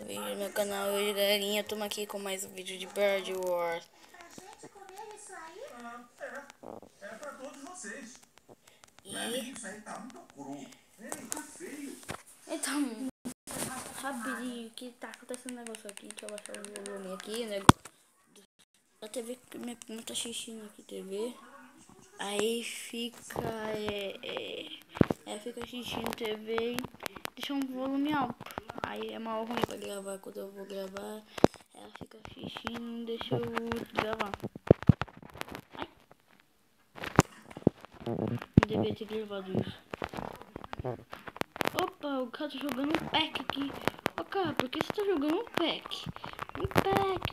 vídeo no meu canal. Hoje, galerinha, estamos aqui com mais um vídeo de Bird Wars. É pra todos vocês. E... Isso aí tá muito cru. Tá feio. Então, rapidinho, que tá acontecendo um negócio aqui. Deixa eu baixar o volume aqui, negócio. A TV, minha prima tá assistindo aqui TV. Aí fica, fica assistindo TV e deixa um volume alto. Aí é mal ruim pra gravar. Quando eu vou gravar, ela fica assistindo e não deixa eu gravar. Ai. Não devia ter gravado isso. Opa, o cara tá jogando um pack aqui. Ô cara, por que você tá jogando um pack? Um pack.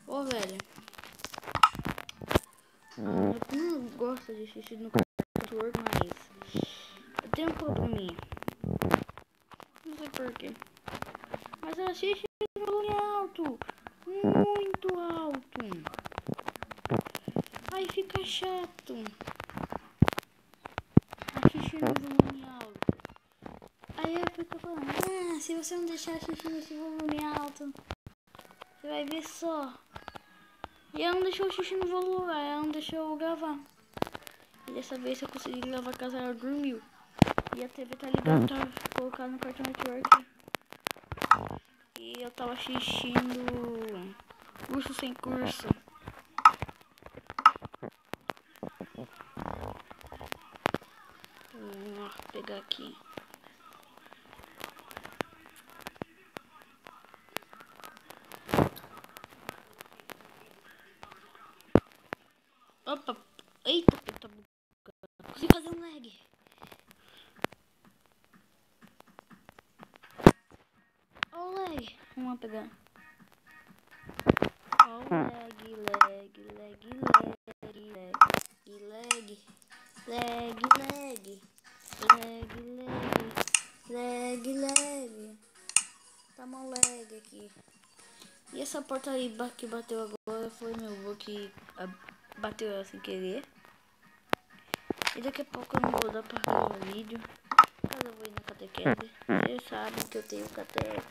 Ô, velho. Eu não gosto de assistir no Cartoon Network, mas eu tenho um probleminha. Não sei porquê. Mas ela assiste no volume alto. Muito alto. Aí fica chato. Assistir no volume alto. Aí eu fico falando, se você não deixar assistir nesse volume alto, você vai ver só. E ela não deixou eu assistir no volume, ela não deixou eu gravar. E dessa vez eu consegui gravar caso ela dormiu. E a TV tá ligada, tá colocada no Cartoon Network. E eu tava assistindo Urso Sem Curso. Vou pegar aqui. Opa, eita, tá bugado. Consegui fazer um lag. Ó o lag. Vamos pegar. Ó o lag. Tá mal lag aqui. E essa porta aí que bateu agora foi meu avô que bateu ela sem querer. E daqui a pouco eu não vou dar pra gravar vídeo. Caso eu vou ir na catequese. Vocês sabem que eu tenho catequese.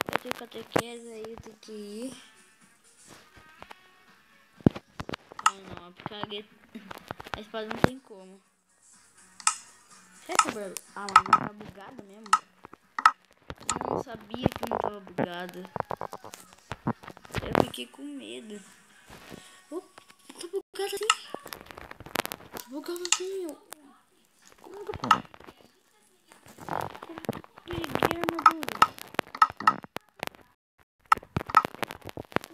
Eu tenho catequese, aí eu tenho que ir. Ah não, porque a espada não tem como. Será que mas não tá bugada mesmo? Eu não sabia que não tava bugada. Eu fiquei com medo. Tá bugada assim? Tá bugada assim, meu. Como que eu peguei a armadura?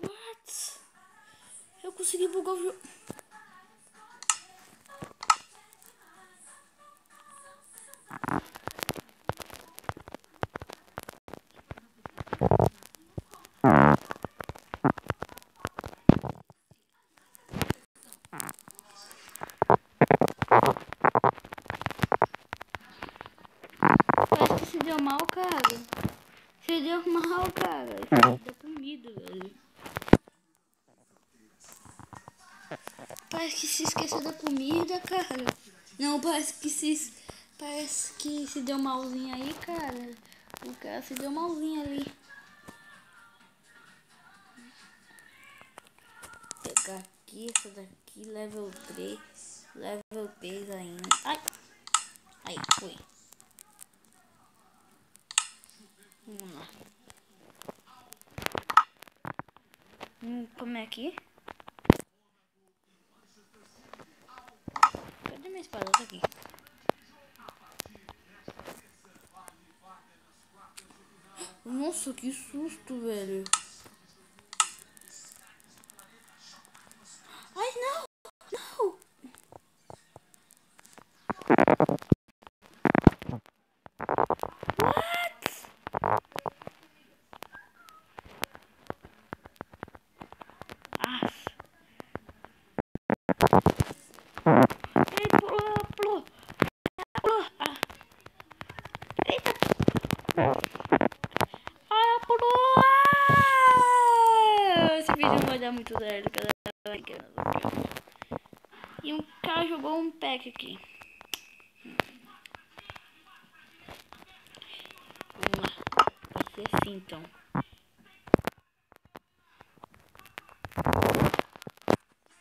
What? Eu consegui bugar o jogo. Parece que se deu mal, cara. Se deu mal, cara. Isso deu comida, velho. Parece que se esqueceu da comida, cara. Não, parece que se deu malzinho aí, cara. O cara se deu malzinho ali. Vou pegar aqui, essa daqui, level 3. Level 3 ainda. Ai! Aí, foi. Vamos lá. Como é aqui? Cadê minha espada? Tá aqui. Nossa, que susto, velho. Ai, não! Não! What? Ele pulou. Ah. Eita! Ai, pulou! dar muito certo, E um cara jogou um pack aqui. Vamos lá. Vai ser assim então.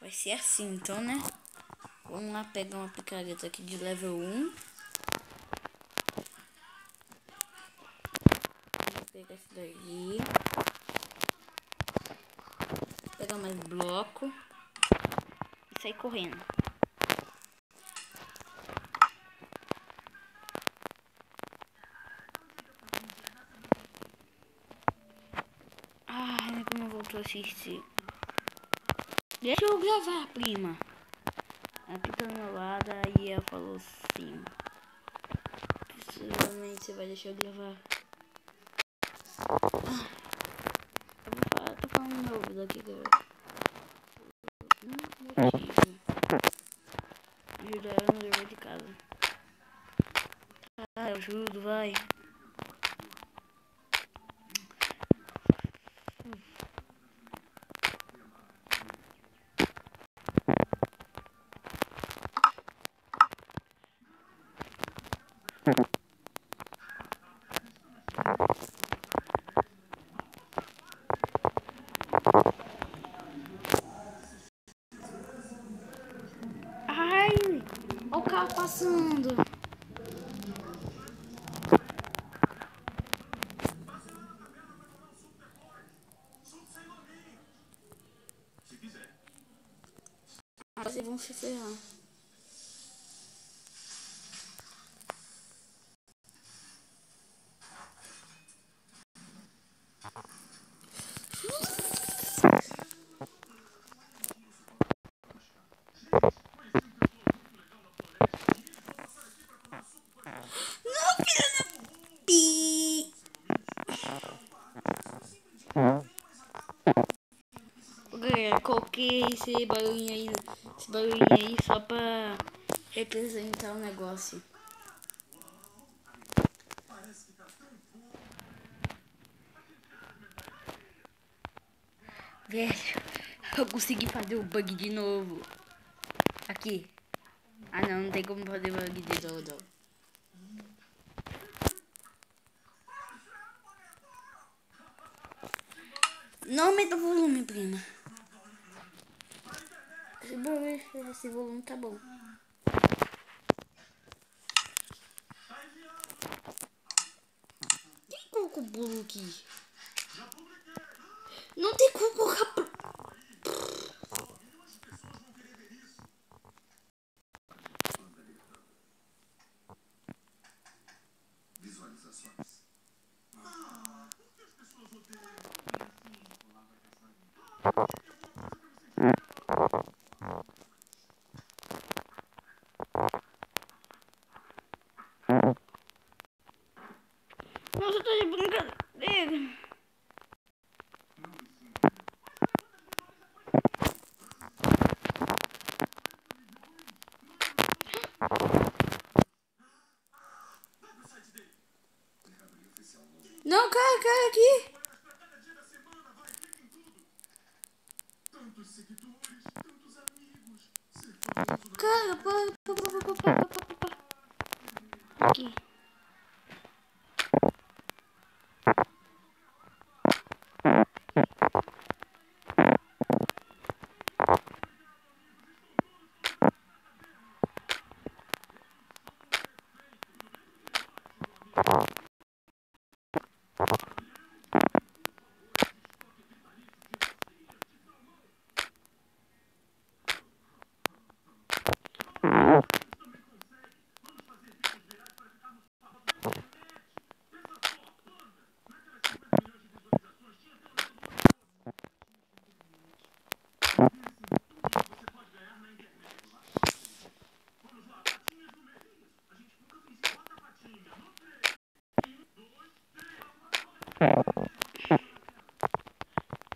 Vai ser assim então, né? Vamos lá pegar uma picareta aqui de level 1. Vou pegar esse daqui. Vou pegar mais bloco. E sair correndo. Ai, como voltou a assistir. Deixa eu gravar, prima. Aqui tá do meu lado, aí ela falou sim. Possivelmente você vai deixar eu gravar. Tô falando no meu ouvido aqui, galera. Ajuda ela no dever de casa. Ah, eu ajudo, vai. Ai, olha o carro passando. Ah, vocês vão se ferrar. Não, filha da pi. Galera, coloquei esse barulhinho aí só pra representar o negócio. Velho, eu consegui fazer o bug de novo. Aqui. Ah não, não tem como fazer bug de novo. Não aumenta o volume, prima. Esse volume tá bom. Quem colocou o bolo aqui? Não tem como colocar. Visualizações. Por que as pessoas odeiam? Nossa, tá de brincadeira. Não, cara aqui. Tantos seguidores, tantos amigos. Cara, para. Aqui.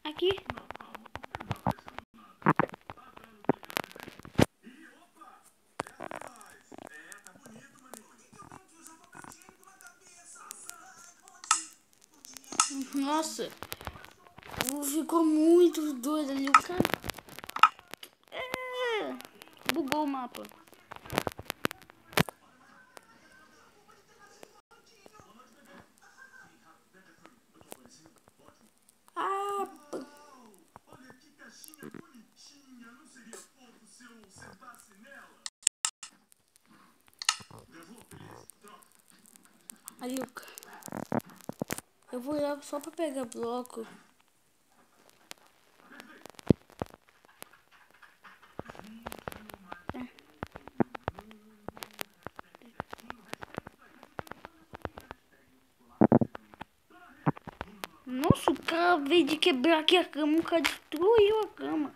Aqui. Nossa. Ficou muito doido ali o cara. Bugou o mapa. Olha que caixinha bonitinha. Não seria fofo se eu sentasse nela? Gravou? Beleza. Troca. Aí o cara. Eu vou lá só pra pegar bloco. Nossa, o cara veio de quebrar aqui a cama, o cara destruiu a cama.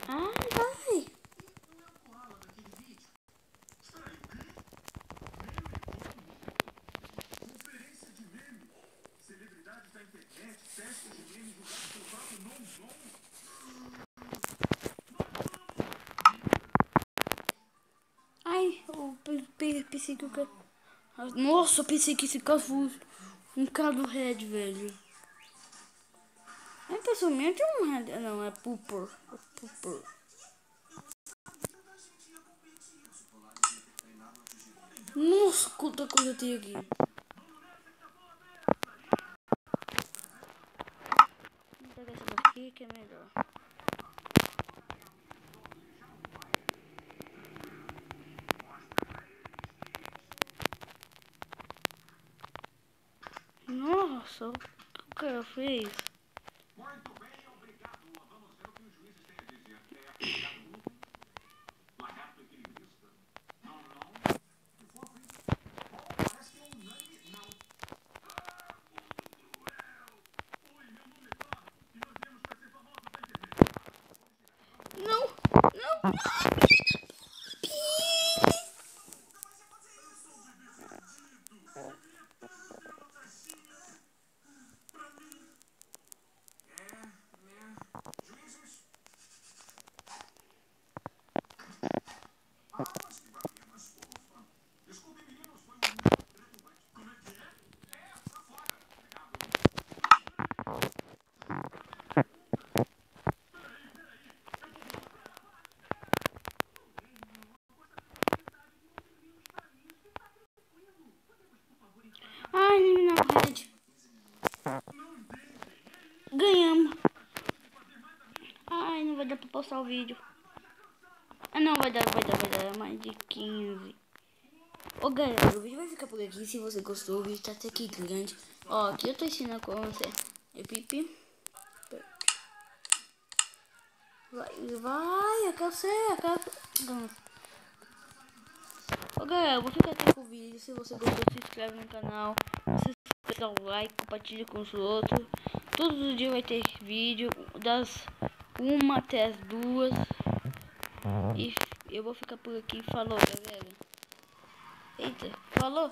Vai. Conferência de meme. Celebridades da internet, festas de meme julgados pelo próprio nome. Ai, eu pensei que o cara... Nossa, eu pensei que esse cara fosse um cara do Red, velho. É pessoalmente um Red... Não, é Pooper. É Pooper. Nossa, quanta coisa tem aqui. Vou pegar essa daqui que é melhor. Nossa, o que o cara fez? Muito bem, obrigado. Vamos ver o que os juízes têm a dizer. Obrigado, grupo. Lagarto equilibrista. Não. Que fofo, hein? Bom, parece que é unânime. Não. Muito cruel. Oi, meu nome é Claro. E nós viemos para ser famosos na internet. Não. Juízes. Mas que varinha mais fofa. Desculpe, meninos, foi retumbante. Como é que é? Tá fora. Obrigado. Ai, eliminar o Red. Ganhamos. Ai, não vai dar pra postar o vídeo. Ah, não, vai dar mais de 15. Ô, galera, o vídeo vai ficar por aqui. Se você gostou, o vídeo tá até aqui grande. Ó, aqui eu tô ensinando como você é pipi. Vai, eu quero ser, Ô, galera, eu vou ficar aqui com o vídeo. Se você gostou, se inscreve no canal. Se inscreve, dá um like, compartilha com os outros. Todos os dias vai ter vídeo, das 1 até as 2. E eu vou ficar por aqui. Falou, galera. Eita, falou.